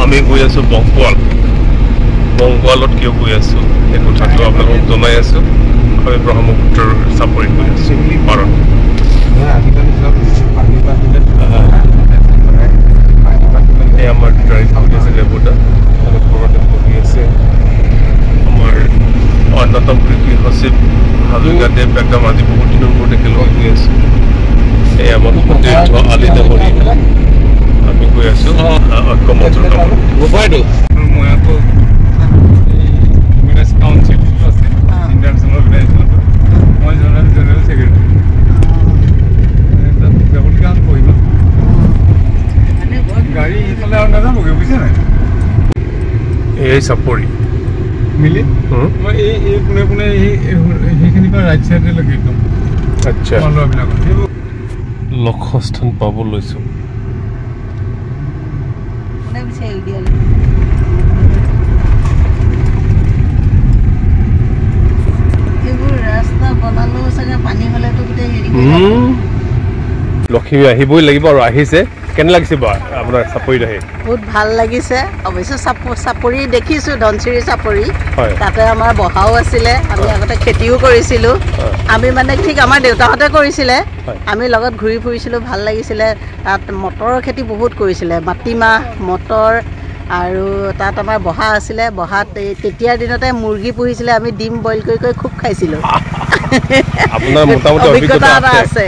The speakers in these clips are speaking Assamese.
আমি গৈ আছো বংগোৱালত কিয় গৈ আছো এই কথাটো আপোনালোকক জনাই আছো আমি ব্ৰহ্মপুত্ৰৰ চাপৰিত গৈ আছো পাৰত এই আমাৰ ড্ৰাইভ কৰি আছে লেবুটা ঘৰতে বহি আছে আমাৰ অন্যতম কৃষি সচিব হাজৰিকাদেৱ একদম আজি বহুত দিনৰ মূৰত একেলগে গৈ আছো এই আমাৰ সতীৰ্থ আলি ডাঙৰী আমি গৈ আছো ঐক্যমঞ্চৰ কামত মই আকৌ কাউন্সিল আছে ইণ্টাৰনেশ্যনেল অৰ্গেনাইজেশ্যনত মই জেনেৰেল ছেক্ৰেটাৰী কেৱল কাম কৰিব গাড়ী ইফালে আৰু নাযাবগৈ বুজিছে নাই এই চাপৰি মিলি মই এই কোনে কোনে সেইখিনিৰ পৰা ৰাইট চাইডলৈকে একদম আচ্ছা লক্ষ্যস্থান পাব লৈছোঁ লক্ষ্মী আহিবই লাগিব আৰু আহিছে কেনে লাগিছে বা আপোনাৰ চাপৰিত আহি বহুত ভাল লাগিছে অৱশ্যে চাপৰি দেখিছোঁ ধনচিৰি চাপৰি তাতে আমাৰ বহাও আছিলে আমি আগতে খেতিও কৰিছিলোঁ আমি মানে ঠিক আমাৰ দেউতাহঁতে কৰিছিলে আমি লগত ঘূৰি ফুৰিছিলোঁ ভাল লাগিছিলে তাত মটৰৰ খেতি বহুত কৰিছিলে মাটিমাহ মটৰ আৰু তাত আমাৰ বহা আছিলে বহাত তেতিয়াৰ দিনতে মুৰ্গী পুহিছিলে আমি ডিম বইল কৰি কৰি খুব খাইছিলোঁ আপোনাৰ মোটামুটি অভিজ্ঞতা আছে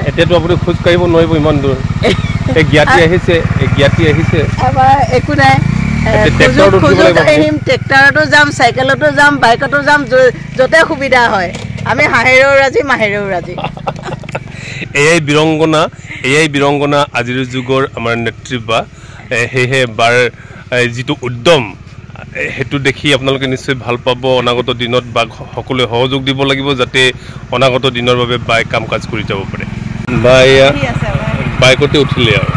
এতিয়াতো আপুনি খোজ কাঢ়িব নোৱাৰিব ইমান দূৰ এই জ্ঞাতি আহিছে একো নাই আহিম ট্ৰেক্টৰতো যাম চাইকেলতো যাম বাইকতো যাম য'তে সুবিধা হয় আমি হাঁহেৰেও ৰাজি মাহেৰেও ৰাজি এয়াই বীৰংগনা আজিৰ যুগৰ আমাৰ নেতৃত্বা সেয়েহে বাৰ যিটো উদ্যম সেইটো দেখি আপোনালোকে নিশ্চয় ভাল পাব অনাগত দিনত বা সকলোৱে সহযোগ দিব লাগিব যাতে অনাগত দিনৰ বাবে বাই কাম কাজ কৰি যাব পাৰে বা এয়া বাইকতে উঠিলে আৰু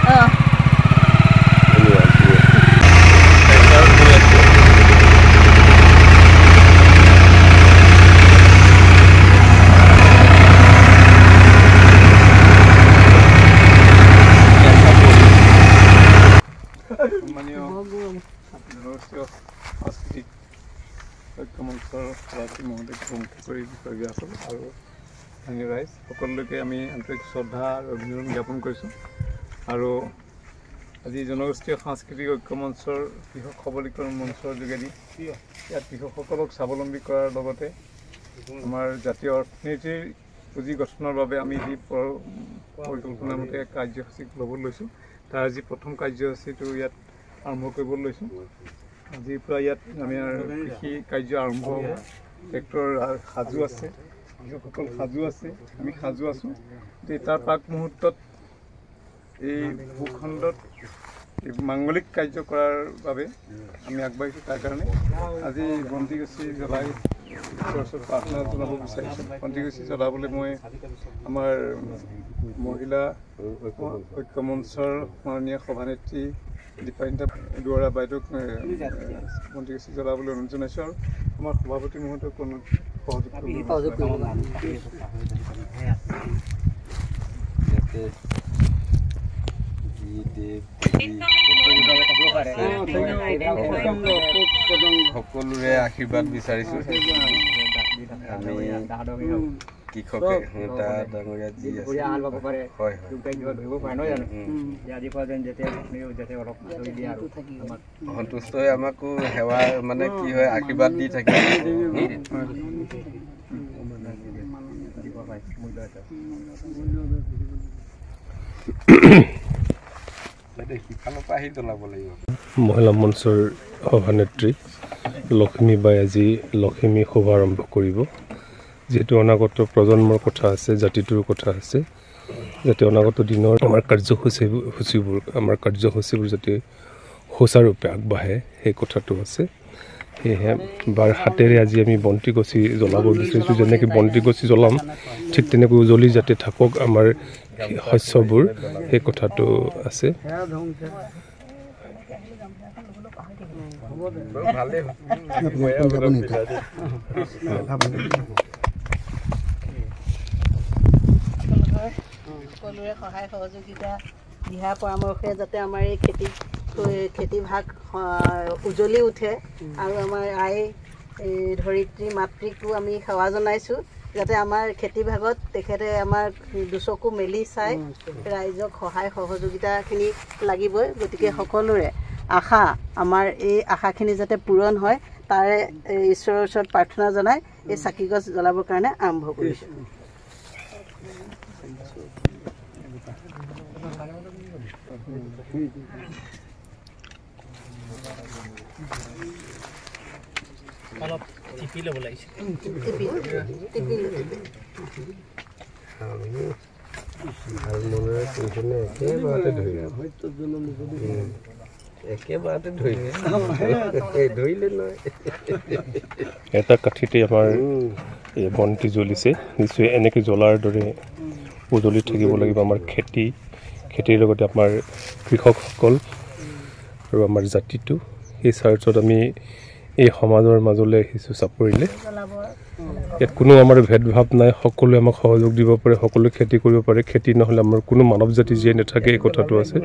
সকলোকে আমি আন্তৰিক শ্ৰদ্ধা আৰু অভিনন্দন জ্ঞাপন কৰিছোঁ আৰু আজি জনগোষ্ঠীয় সাংস্কৃতিক ঐক্য মঞ্চৰ কৃষক সবলীকৰণ মঞ্চৰ যোগেদি ইয়াত কৃষকসকলক স্বাৱলম্বী কৰাৰ লগতে আমাৰ জাতীয় অৰ্থনীতিৰ পুঁজি গঠনৰ বাবে আমি যি পৰিকল্পনা মতে কাৰ্যসূচী ল'ব লৈছোঁ তাৰ আজি প্ৰথম কাৰ্যসূচীটো ইয়াত আৰম্ভ কৰিব লৈছোঁ আজিৰ পৰা ইয়াত আমাৰ কৃষি কাৰ্য আৰম্ভ হ'ব ট্ৰেক্টৰ সাজু আছে কৃষকসকল সাজু আছে আমি সাজু আছোঁ তাৰ প্ৰাক মুহূৰ্তত এই ভূখণ্ডত মাংগলিক কাৰ্য কৰাৰ বাবে আমি আগবাঢ়িছোঁ তাৰ কাৰণে আজি বন্তিগছি জ্বলাই ওচৰত প্ৰাৰ্থনা জনাব বিচাৰিছোঁ বন্তিগছি জ্বলাবলৈ মই আমাৰ মহিলা ঐক্য মঞ্চৰ মাননীয় সভানেত্ৰী দীপায়ন্তা দুৱৰা বাইদেউক বন্তিগছি জ্বলাবলৈ অনুৰোধ জনাইছোঁ আৰু আমাৰ সভাপতি মহোদয়ক কোনো সহযোগ সকলোৰে আশীৰ্বাদ বিচাৰিছোঁ কৃষকে ডাঙৰীয়া যি সন্তুষ্ট হৈ আমাকো সেৱা মানে কি হয় আশীৰ্বাদ দি থাকে মহিলা মঞ্চৰ সভানেত্ৰী লক্ষ্মীবাই আজি লক্ষ্মী শুভাৰম্ভ কৰিব যেহেতু অনাগত প্ৰজন্মৰ কথা আছে জাতিটোৰ কথা আছে যাতে অনাগত দিনৰ আমাৰ কাৰ্যসূচীবোৰ যাতে সুচাৰুৰূপে আগবাঢ়ে সেই কথাটো আছে সেয়েহে বাৰ হাতেৰে আজি আমি বন্তি গছি জ্বলাব বিচাৰিছোঁ। যেনেকৈ বন্তি গছি জ্বলাম ঠিক তেনেকৈ জ্বলি যাতে থাকক আমাৰ শস্যবোৰ, সেই কথাটো আছে। সকলোৰে সহায় সহযোগিতা দিহা পৰামৰ্শে যাতে আমাৰ এই খেতি ভাগ উজ্বলি উঠে আৰু আমাৰ আই ধৰিত্ৰী মাতৃকো আমি সেৱা জনাইছোঁ যাতে আমাৰ খেতি ভাগত তেখেতে আমাৰ দুচকু মেলি চাই ৰাইজক সহায় সহযোগিতাখিনি লাগিবই। গতিকে সকলোৰে আশা, আমাৰ এই আশাখিনি যাতে পূৰণ হয় তাৰে ঈশ্বৰৰ ওচৰত প্ৰাৰ্থনা জনাই এই চাকি গছ জ্বলাবৰ কাৰণে আৰম্ভ কৰিছোঁ। অলপ টিপি ল'ব লাগিছে। ভাল মনেৰে কৈছেনে একেবাৰতে ধৰিলে নহয় এটা কাঠিতে আমাৰ এই বন্তি জ্বলিছে। নিশ্চয় এনেকৈ জ্বলাৰ দৰে উজ্বলি থাকিব লাগিব আমাৰ খেতিৰ লগতে আমাৰ কৃষকসকল আৰু আমাৰ জাতিটো। সেই চাৰ্চত আমি এই সমাজৰ মাজলৈ আহিছোঁ চাপৰিলে। ইয়াত কোনো আমাৰ ভেদভাৱ নাই, সকলোৱে আমাক সহযোগ দিব পাৰে, সকলোৱে খেতি কৰিব পাৰে। খেতি নহ'লে আমাৰ কোনো মানৱ জাতি জীয়াই নাথাকে, এই কথাটো আছে।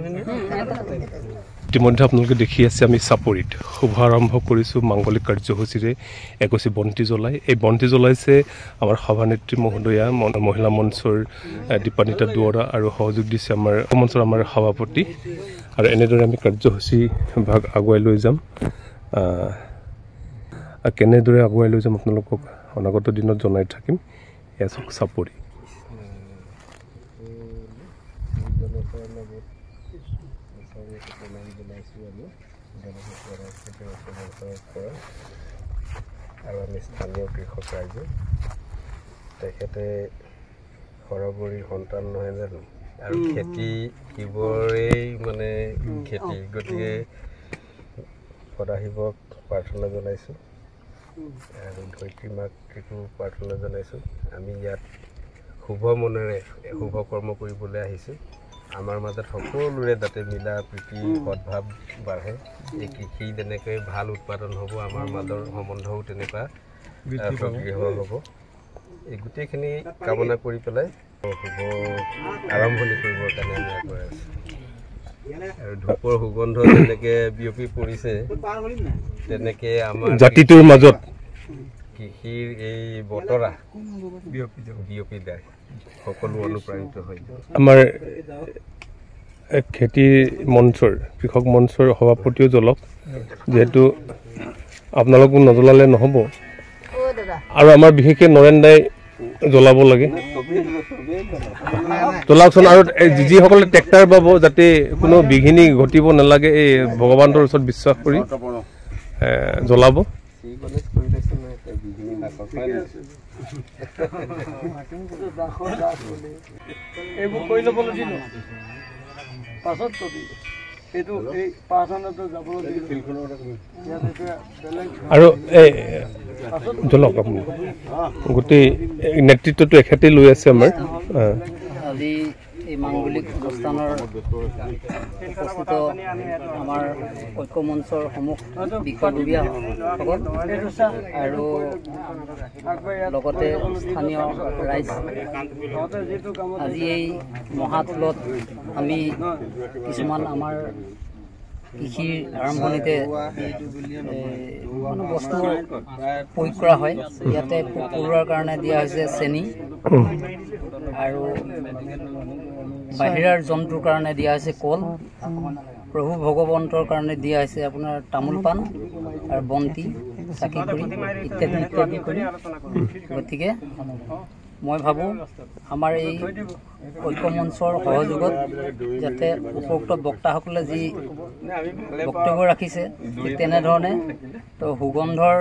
ইতিমধ্যে আপোনালোকে দেখি আছে আমি চাপৰিত শুভ আৰম্ভ কৰিছোঁ মাংগলিক কাৰ্যসূচীৰে এগছি বন্তি জ্বলাই। এই বন্তি জ্বলাইছে আমাৰ সভানেত্ৰী মহোদয়া, মহিলা মঞ্চৰ দীপানিতা দুৱৰা আৰু সহযোগ দিছে আমাৰ মঞ্চৰ আমাৰ সভাপতি। আৰু এনেদৰে আমি কাৰ্যসূচী ভাগ আগুৱাই লৈ যাম। কেনেদৰে আগুৱাই লৈ যাম আপোনালোকক অনাগত দিনত জনাই থাকিম। এয়া চাওক চাপৰি। আৰু আমি স্থানীয় কৃষক ৰাইজ, তেখেতে সৰবৰী সন্তান নহয় জানো, আৰু খেতি শিৱৰেই মানে খেতি, গতিকে সদাশিৱক প্ৰাৰ্থনা জনাইছোঁ আৰু ধৰিত্ৰী মাতৃকো প্ৰাৰ্থনা জনাইছোঁ। আমি ইয়াত শুভ মনেৰে শুভ কৰ্ম কৰিবলৈ আহিছোঁ। আমাৰ মাজত সকলোৰে যাতে মিলা প্ৰীতি সদ্ভাৱ বাঢ়ে, এই কৃষি যেনেকৈ ভাল উৎপাদন হ'ব, আমাৰ মাজৰ সম্বন্ধও তেনেকুৱা সক্ৰিয় হ'ব, এই গোটেইখিনি কামনা কৰি পেলাই শুভ আৰম্ভণি কৰিবৰ কাৰণে আমি আগুৱাই আছোঁ। আৰু ধূপৰ সুগন্ধ যেনেকৈ বিয়পি পৰিছে, তেনেকৈ আমাৰ জাতিটোৰ মাজত কৃষিৰ এই বতৰা বিয়পি যায়, সকলো অনুপ্ৰাণিত হৈ যায়। আমাৰ খেতি মঞ্চৰ কৃষক মঞ্চৰ সভাপতিও জ্বলক, যিহেতু আপোনালোকো নজ্বলালে নহ'ব। আৰু আমাৰ বিশেষকৈ নৰেন দাই জ্বলাব লাগে, জ্বলাওকচোন। আৰু যিসকলে ট্ৰেক্টাৰ পাব যাতে কোনো বিঘিনি ঘটিব নালাগে, এই ভগৱানৰ ওচৰত বিশ্বাস কৰি জ্বলাব। এইবোৰ কৰি ল'ব লাগিব পাছত কবি এইটো এই প্ৰাৰ্থনাটো যাবলৈ আৰু এই জ্বলক আপুনি। গোটেই নেতৃত্বটো এখেতে লৈ আছে আমাৰ। আজি এই মাংগলিক অনুষ্ঠানৰ উপস্থিত আমাৰ ঐক্য মঞ্চৰ সমূহ বিষয়ববীয়াসকল আৰু লগতে স্থানীয় ৰাইজ, আজি এই মহাথলত আমি কিছুমান আমাৰ কৃষিৰ আৰম্ভণিতে মানে বস্তু প্ৰয়োগ কৰা হয়। ইয়াতে পোক পৰুৱাৰ কাৰণে দিয়া হৈছে চেনি, আৰু বাহিৰাৰ জন্তুৰ কাৰণে দিয়া হৈছে কল, প্ৰভু ভগৱন্তৰ কাৰণে দিয়া হৈছে আপোনাৰ তামোল পাণ আৰু বন্তি, চাকি খৰি ইত্যাদি ইত্যাদি কৰি। গতিকে মই ভাবোঁ আমাৰ এই ঐক্য মঞ্চৰ সহযোগত যাতে উপৰোক্ত বক্তাসকলে যি বক্তব্য ৰাখিছে ঠিক তেনেধৰণে তো সুগন্ধৰ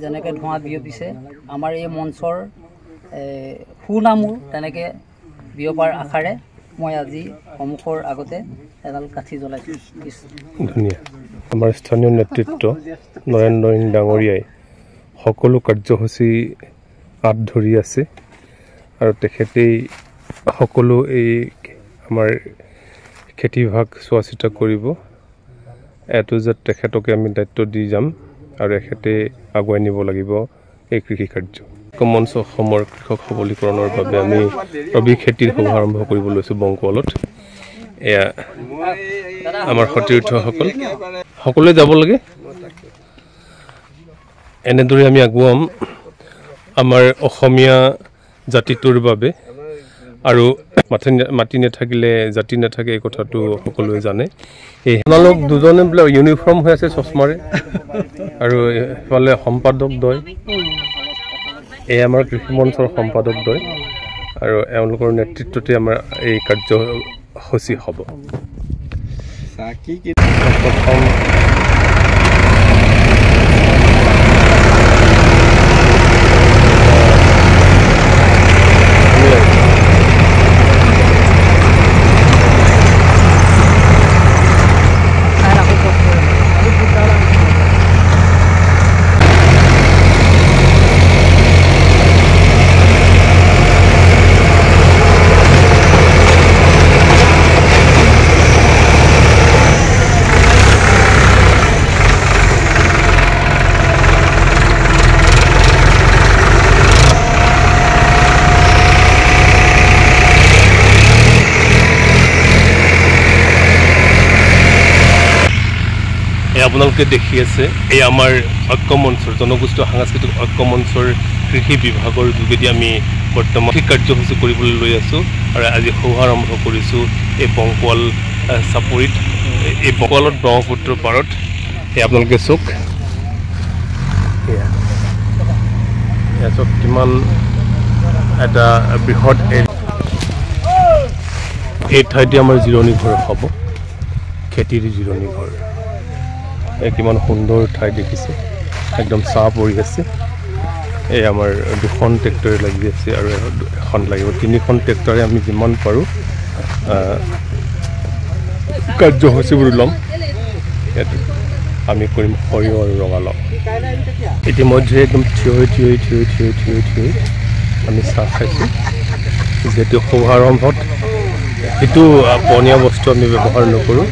যেনেকৈ ধোঁৱা বিয়পিছে, আমাৰ এই মঞ্চৰ সুনামো তেনেকৈ বিয়পাৰ আশাৰে মই আজি সন্মুখৰ আগতে এডাল কাঠি জ্বলাইছোঁ। ধুনীয়া। আমাৰ স্থানীয় নেতৃত্ব নৰেন্দ্ৰ সিং ডাঙৰীয়াই সকলো কাৰ্যসূচী হাত ধৰি আছে আৰু তেখেতেই সকলো এই আমাৰ খেতি বিভাগ চোৱা চিতা কৰিব। এইটো যে তেখেতকে আমি দায়িত্ব দি যাম আৰু এখেতে আগুৱাই নিব লাগিব এই কৃষি কাৰ্য। মঞ্চ অসমৰ কৃষক সবলীকৰণৰ বাবে আমি ৰবি খেতিৰ শুভাৰম্ভ কৰিব লৈছোঁ বংকুৱালত। এয়া আমাৰ সতীৰ্থসকল সকলোৱে যাব লাগে। এনেদৰে আমি আগুৱাম আমাৰ অসমীয়া জাতিটোৰ বাবে। আৰু মাটি নাথাকিলে জাতি নাথাকে এই কথাটো সকলোৱে জানে। এই আপোনালোক দুজনে বোলে ইউনিফৰ্ম হৈ আছে চশমাৰে আৰু এইফালে সম্পাদক দ্বয়, এই আমাৰ কৃষি মঞ্চৰ সম্পাদক দ্বয় আৰু এওঁলোকৰ নেতৃত্বতে আমাৰ এই কাৰ্যসূচী হ'ব। প্ৰথম আপোনালোকে দেখি আছে এই আমাৰ ঐক্য মঞ্চৰ জনগোষ্ঠী সাংস্কৃতিক ঐক্য মঞ্চৰ কৃষি বিভাগৰ যোগেদি আমি বৰ্তমান কাৰ্যসূচী কৰিবলৈ লৈ আছোঁ আৰু আজি শুভাৰম্ভ কৰিছোঁ এই বংকুৱাল চাপৰিত। এই বংকুৱালত ব্ৰহ্মপুত্ৰ পাৰত এই আপোনালোকে চাওক, এয়া চাওক কিমান এটা বৃহৎ এই ঠাইতে আমাৰ জিৰণি ঘৰ হ'ব, খেতিৰ জিৰণি ঘৰ। কিমান সুন্দৰ ঠাই দেখিছে, একদম চাহ পৰি আছে। এই আমাৰ 2খন ট্ৰেক্টৰে লাগি আছে আৰু এখন লাগিব, 3খন ট্ৰেক্টৰে আমি যিমান পাৰোঁ কাৰ্যসূচীবোৰ ল'ম। ইয়াত আমি কৰিম সৰিয়হ আৰু ৰঙালাও। ইতিমধ্যে একদম থিয় হৈ আমি চাহ খাইছোঁ। যিহেতু শুভাৰম্ভত সেইটো পনীয়া বস্তু আমি ব্যৱহাৰ নকৰোঁ,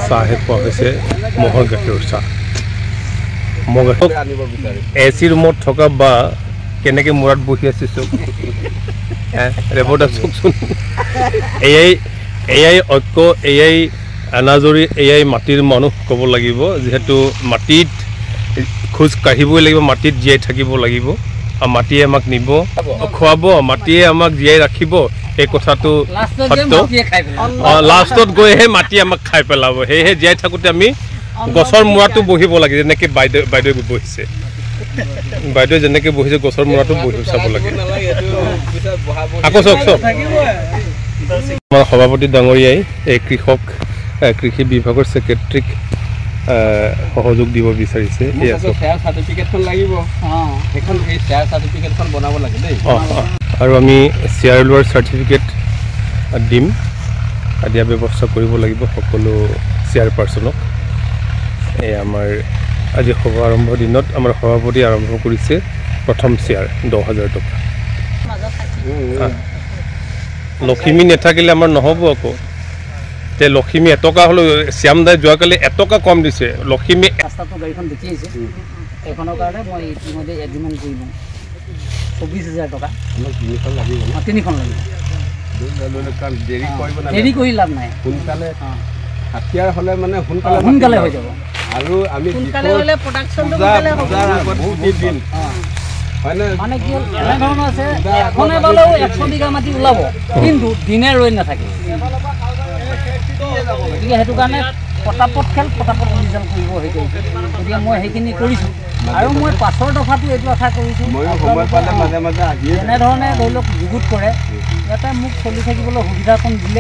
চাহে খোৱা হৈছে ম'হৰ গাখীৰৰ চাহ। ম'হ গাখীৰ AC ৰুমত থকা বা কেনেকৈ মূৰত বহি আছে চব ৰেপৰ্টাৰ চাওকচোন। এয়াই ঐক্য, এয়াই এনাজৰী, এয়াই মাটিৰ মানুহ ক'ব লাগিব। যিহেতু মাটিত খোজ কাঢ়িবই লাগিব, মাটিত জীয়াই থাকিব লাগিব আৰু মাটিয়ে আমাক নিব খুৱাব, মাটিয়ে আমাক জীয়াই ৰাখিব। এই কথাটো সত্য। লাষ্টত গৈহে মাটি আমাক খাই পেলাব। সেয়েহে জীয়াই থাকোঁতে আমি গছৰ মূৰাটো বহিব লাগে, যেনেকৈ বাইদেৱে বহিছে। বাইদেৱে যেনেকৈ বহিছে গছৰ মূৰাটো বহি চাব লাগে। আকৌ চাওক আমাৰ সভাপতি ডাঙৰীয়াই এই কৃষি বিভাগৰ ছেক্ৰেটাৰীক সহযোগ দিব বিচাৰিছে। আৰু আমি শ্বেয়াৰ লোৱাৰ চাৰ্টিফিকেট দিম, দিয়াৰ ব্যৱস্থা কৰিব লাগিব সকলো শ্বেয়াৰ পাৰ্চনক। এই আমাৰ আজি শুভাৰম্ভ দিনত আমাৰ সভাপতি আৰম্ভ কৰিছে প্ৰথম শ্বেয়াৰ 10,000 টকা। লখিমী নাথাকিলে আমাৰ নহ'ব আকৌ। এতিয়া লখিমী এটকা হ'লেও শ্যামদাই যোৱাকালি এটকা কম দিছে। লখিমী ৰাস্তাটো গাড়ীখন দেখি আহিছে, এইখনৰ কাৰণে মই ইতিমধ্যে এগ্ৰিমেণ্ট কৰি লওঁ 24,000 টকা। 3খন লাগিব, দেৰি কৰি লাভ নাই। সোনকালে হাতিয়াৰ হ'লে মানে সোনকালে হৈ যাব আৰু আমি সোনকালে হ'লে প্ৰডাকশ্যনটো সোনকালে হ'ব। মানে কি হ'ল এনেধৰণৰ আছে, এখনে বালেও 100 বিঘা মাটি ওলাব, কিন্তু দিনে ৰৈ নাথাকে। গতিকে সেইটো কাৰণে পটাপট পটাপট ৰিজাল্ট কৰিব হৈছে। গতিকে মই সেইখিনি কৰিছোঁ আৰু মই 5ৰ দফাটো এইটো আশা কৰিছোঁ এনেধৰণে ধৰি লওক যুগুত কৰে, যাতে মোক চলি থাকিবলৈ সুবিধাকণ দিলে।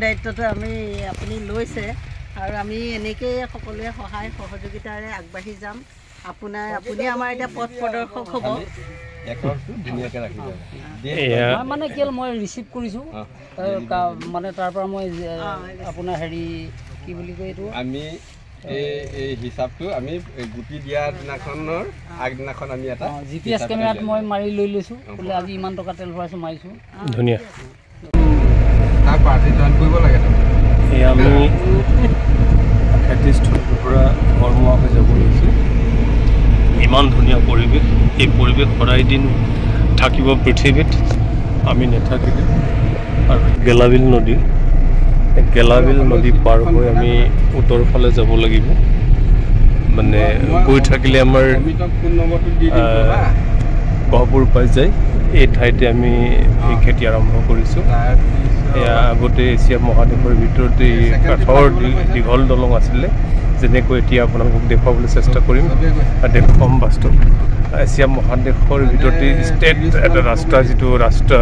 দায়িত্বটো আপুনি লৈছে আৰু আমি এনেকৈয়ে সকলোৱে সহায় সহযোগিতাৰে আগবাঢ়ি যাম। আপুনি আমাৰ এতিয়া পথ প্ৰদৰ্শক হ'ব। মানে কি মই ৰিচিভ কৰিছোঁ মানে তাৰ পৰা মই আপোনাৰ হেৰি কি বুলি কয় এইটো আমি এই হিচাপটো আমি গুটি দিয়া দিনাখনৰ আগদিনাখন আমি এটা GPS কেমেৰাত মই মাৰি লৈ লৈছোঁ বোলে আজি ইমান টকা তেল ভৰাইছোঁ মাৰিছোঁ ধুনীয়া তাৰ পাৰ্টি জইন কৰিব লাগে এই আমি খেতিস্থলীৰ পৰা ঘৰমুৱা হৈ যাব লৈছোঁ ইমান ধুনীয়া পৰিৱেশ এই পৰিৱেশ সদায় দিন থাকিব পৃথিৱীত আমি নাথাকিলে আৰু গেলাবিল নদী গেলাবিল নদী পাৰ হৈ আমি উত্তৰ ফালে যাব লাগিব মানে গৈ থাকিলে আমাৰ গহপুৰ পাই যায় এই ঠাইতে আমি এই খেতি আৰম্ভ কৰিছোঁ এয়া আগতে এছিয়া মহাদেশৰ ভিতৰতে কাঠৰ দীঘল দলং আছিলে যেনেকৈ এতিয়া আপোনালোকক দেখুৱাবলৈ চেষ্টা কৰিম দেখুৱাম বাস্তৱ এছিয়া মহাদেশৰ ভিতৰতে ষ্টেট এটা ৰাস্তা যিটো ৰাস্তা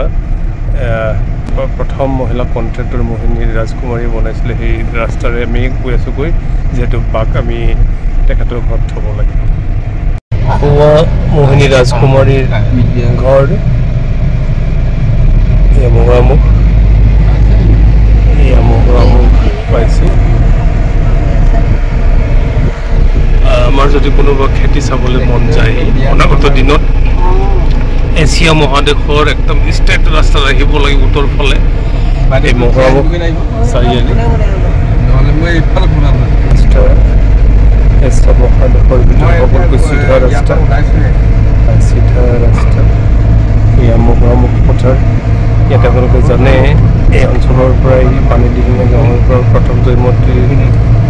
প্ৰথম মহিলা কণ্ট্ৰেক্টৰ মোহিনী ৰাজকুমাৰী বনাইছিলে সেই ৰাস্তাৰে আমি গৈ আছোঁ গৈ যিহেতু বাক আমি তেখেতৰ ঘৰত থ'ব লাগে মোহিনী ৰাজকুমাৰীৰ ঘৰ মোহৰামুখ মোহৰামুখ পাইছোঁ আমাৰ যদি কোনোবা খেতি চাবলৈ মন যায় অনাগত দিনত এছিয়া মহাদেশৰ একদম ষ্টেট ৰাস্তাত আহিব লাগিব উত্তৰ ফালে এই মোহৰামুখ চাৰিআলি এছিয়া মহাদেশৰ ভিতৰত সকলোকৈ চিধা ৰাস্তা এয়া মোহৰামুখ পথাৰ ইয়াত আপোনালোকে জানে এই অঞ্চলৰ পৰাই পানী দিহিঙীয়া গাঁৱৰ পৰা প্ৰথম জয়মতী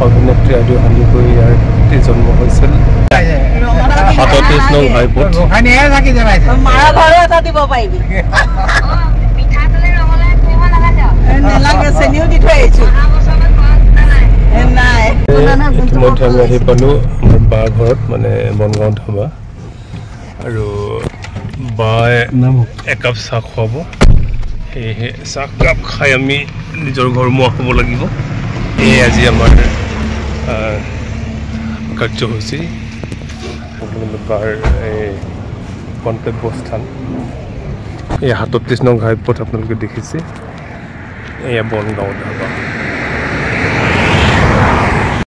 অভিনেত্ৰী আদি সন্দিকৈ ইয়াতে জন্ম হৈছিল 37 নং ঘাইপথ ইতিমধ্যে আমি আহি পালোঁ আমাৰ বা ঘৰত মানে বনগাঁও ধাবা আৰু বাই একাপ চাহ খুৱাব সেয়েহে চাহকাপ খাই আমি নিজৰ ঘৰমুৱা হ'ব লাগিব এই আজি আমাৰ কাৰ্যসূচী বাৰ এই গন্তব্যস্থান এই 37 নং ঘাইপথ আপোনালোকে দেখিছে এয়া বনগাঁও ধাবা